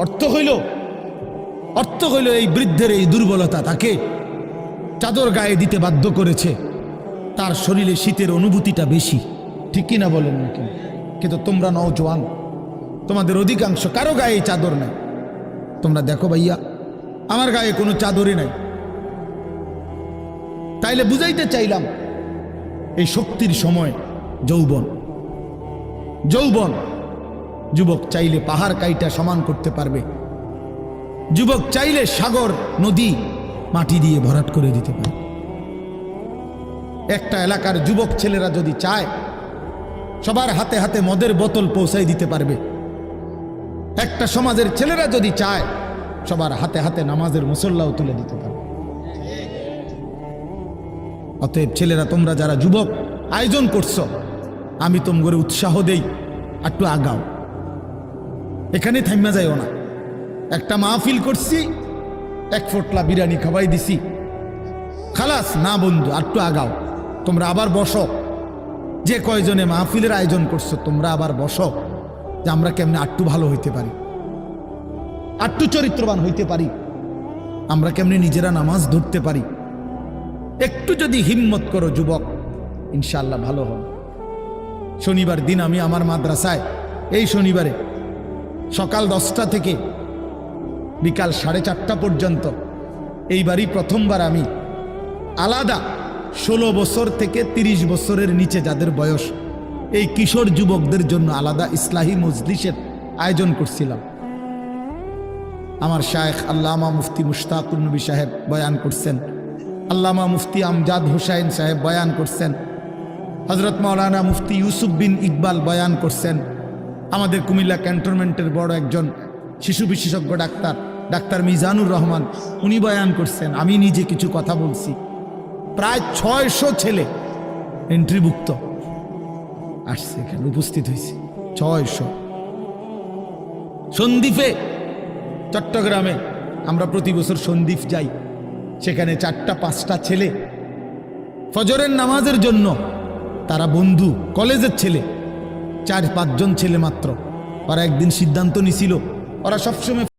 অর্থ হইল এই বৃদ্ধের এই দুর্বলতা তাকে চাদর গায়ে দিতে বাধ্য করেছে। তার শরীরে শীতের অনুভূতিটা বেশি, ঠিক কিনা বলেন না কেন? কিন্তু তোমরা নওজোয়ান, তোমাদের অধিকাংশ কারো গায়ে চাদর নাই। তোমরা দেখো ভাইয়া, আমার গায়ে কোনো চাদরই নাই। তাইলে বুঝাইতে চাইলাম এই শক্তির সময় যৌবন। যুবক চাইলে পাহাড় কাইটা সমান করতে পারবে। যুবক চাইলে সাগর নদী মাটি দিয়ে ভরাট করে দিতে পারে। একটা এলাকার যুবক ছেলেরা যদি চায়, সবার হাতে হাতে মদের বোতল পৌঁছাই দিতে পারবে। একটা সমাজের ছেলেরা যদি চায়, সবার হাতে হাতে নামাজের মুসল্লাও তুলে দিতে পারবে। অতএব ছেলেরা, তোমরা যারা যুবক আয়োজন করছো, আমি তোমরা উৎসাহ দেই, একটু আগাও, এখানে থাইমা যাইও না। একটা মাহফিল করছি, এক ফোটলা বিরিয়ানি খাওয়াই দিছি, খালাস না বন্ধু, একটু আগাও। তোমরা আবার বসো, যে কয়জনে মাহফিলের আয়োজন করছো তোমরা আবার বসো, যে আমরা কেমনে আটটু ভালো হইতে পারি, আটটু চরিত্রবান হইতে পারি, আমরা কেমনে নিজেরা নামাজ ধরতে পারি। একটু যদি হিম্মত করো যুবক, ইনশাআল্লাহ ভালো হবে। শনিবার দিন আমি আমার মাদ্রাসায় এই শনিবারে সকাল 10টা থেকে বিকাল 4:30 পর্যন্ত, এইবারই প্রথমবার আমি আলাদা 16 বছর থেকে 30 বছরের নিচে যাদের বয়স, এই কিশোর যুবকদের জন্য আলাদা ইসলাহি মজলিসের আয়োজন করছিলাম। আমার শায়েখ আল্লামা মুফতি মুশতাকুর নবী সাহেব বয়ান করছেন, আল্লামা মুফতি আমজাদ হুসাইন সাহেব বয়ান করছেন, হজরত মাওলানা মুফতি ইউসুফ বিন ইকবাল বয়ান করছেন, আমাদের কুমিল্লা ক্যান্টনমেন্টের বড় একজন শিশু বিশেষজ্ঞ ডাক্তার মিজানুর রহমান উনি বয়ান করছেন, আমি নিজে কিছু কথা বলছি। প্রায় 600 ছেলে এন্ট্রিভুক্ত আসছে, এখানে উপস্থিত হয়েছে 600। সন্দ্বীপে, চট্টগ্রামে আমরা প্রতি বছর সন্দ্বীপ যাই, সেখানে 4টা-5টা ছেলে ফজরের নামাজের জন্য, তারা বন্ধু কলেজের ছেলে, 4-5 জন ছেলে মাত্র। ওরা একদিন সিদ্ধান্ত নিছিল, ওরা সবসময়